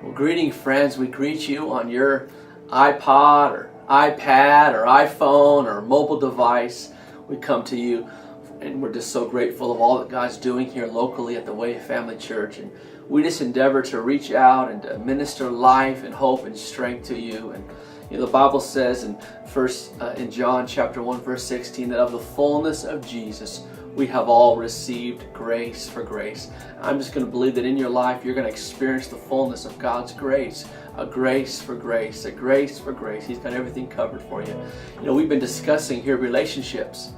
Well, greeting friends, we greet you on your iPod or iPad or iPhone or mobile device. We come to you and we're just so grateful of all that God's doing here locally at the Way Family Church. And we just endeavor to reach out and to minister life and hope and strength to you. And the Bible says in John chapter 1 verse 16 that of the fullness of Jesus we have all received grace for grace. I'm just going to believe that in your life you're going to experience the fullness of God's grace. A grace for grace, a grace for grace. He's got everything covered for you. We've been discussing here relationships.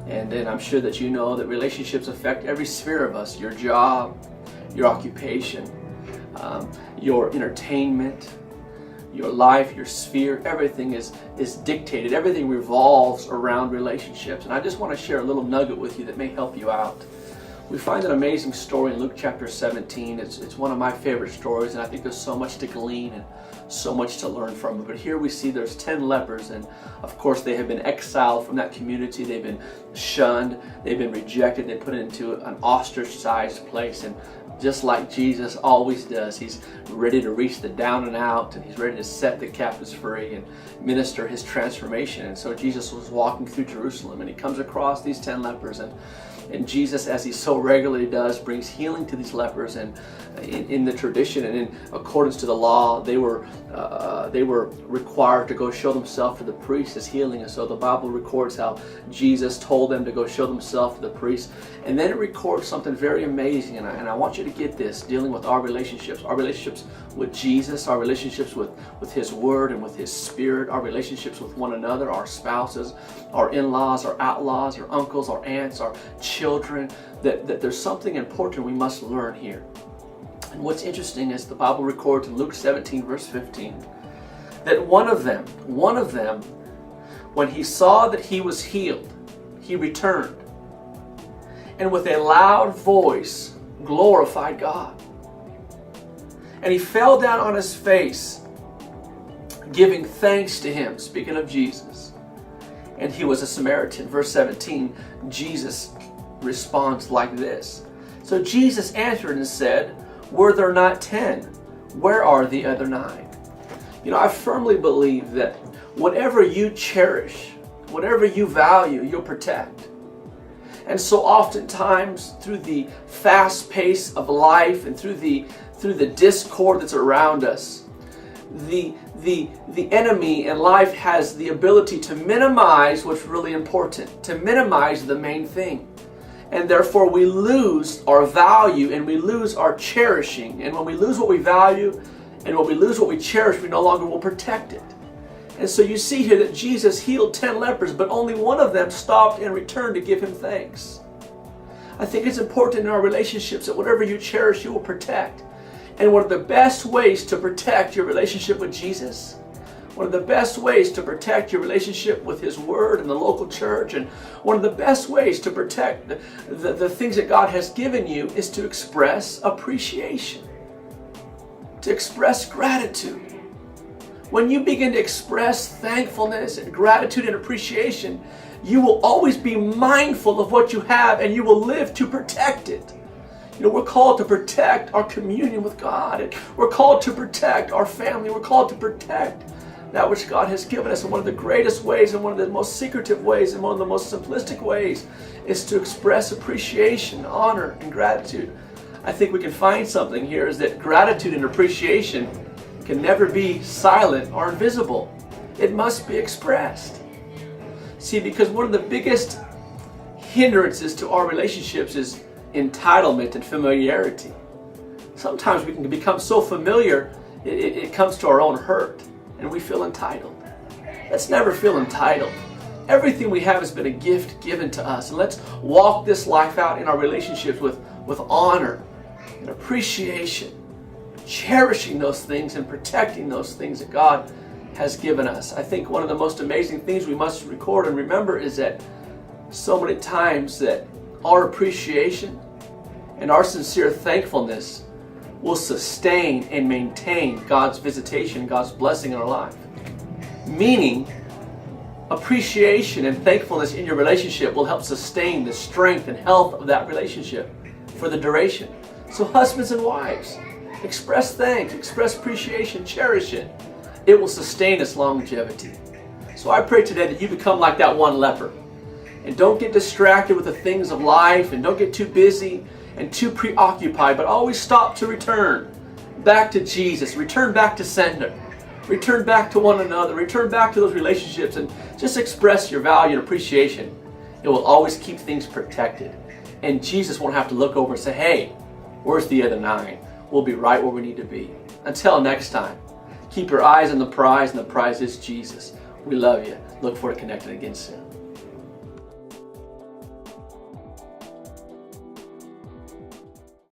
And I'm sure that you know that relationships affect every sphere of us. Your job, your occupation, your entertainment, your life, your sphere, everything is dictated. Everything revolves around relationships. And I just want to share a little nugget with you that may help you out. We find an amazing story in Luke chapter 17. It's one of my favorite stories, and I think there's so much to glean and so much to learn from it. But here we see there's 10 lepers, and of course they have been exiled from that community. They've been shunned, they've been rejected, they're put into an ostracized place. And just like Jesus always does, he's ready to reach the down and out, and he's ready to set the captives free and minister his transformation. And so Jesus was walking through Jerusalem, and he comes across these 10 lepers, and Jesus, as he so regularly does, brings healing to these lepers. And in the tradition and in accordance to the law, they were required to go show themselves to the priest as healing. And so the Bible records how Jesus told them to go show themselves to the priest. And then it records something very amazing, and I want you to get this, dealing with our relationships with Jesus, our relationships with His Word and with His Spirit, our relationships with one another, our spouses, our in-laws, our outlaws, our uncles, our aunts, our children, that there's something important we must learn here. And what's interesting is the Bible records in Luke 17 verse 15 that one of them, when he saw that he was healed, he returned and with a loud voice glorified God. And he fell down on his face, giving thanks to him, speaking of Jesus. And he was a Samaritan. Verse 17, Jesus responds like this. So Jesus answered and said, were there not 10? Where are the other 9? I firmly believe that whatever you cherish, whatever you value, you'll protect. And so oftentimes through the fast pace of life and through the discord that's around us, the enemy in life has the ability to minimize what's really important, to minimize the main thing. And therefore we lose our value and we lose our cherishing. And when we lose what we value and when we lose what we cherish, we no longer will protect it. And so you see here that Jesus healed 10 lepers, but only one of them stopped and returned to give him thanks. I think it's important in our relationships that whatever you cherish, you will protect. And one of the best ways to protect your relationship with Jesus, one of the best ways to protect your relationship with His Word and the local church, and one of the best ways to protect the things that God has given you is to express appreciation, to express gratitude. When you begin to express thankfulness and gratitude and appreciation, you will always be mindful of what you have and you will live to protect it. We're called to protect our communion with God, and we're called to protect our family. We're called to protect that which God has given us. And one of the greatest ways and one of the most secretive ways and one of the most simplistic ways is to express appreciation, honor, and gratitude. I think we can find something here is that gratitude and appreciation can never be silent or invisible. It must be expressed. See, because one of the biggest hindrances to our relationships is entitlement and familiarity. Sometimes we can become so familiar, it comes to our own hurt, and we feel entitled. Let's never feel entitled. Everything we have has been a gift given to us, and let's walk this life out in our relationships with honor and appreciation, cherishing those things and protecting those things that God has given us. I think one of the most amazing things we must record and remember is that so many times that our appreciation and our sincere thankfulness will sustain and maintain God's visitation, God's blessing in our life. Meaning, appreciation and thankfulness in your relationship will help sustain the strength and health of that relationship for the duration. So husbands and wives, Express thanks, express appreciation, cherish it. It will sustain its longevity. So I pray today that you become like that one leper. And don't get distracted with the things of life, and don't get too busy and too preoccupied, but always stop to return back to Jesus, return back to sender, return back to one another, return back to those relationships, and just express your value and appreciation. It will always keep things protected. And Jesus won't have to look over and say, hey, where's the other 9? We'll be right where we need to be. Until next time, keep your eyes on the prize, and the prize is Jesus. We love you. Look forward to connecting again soon.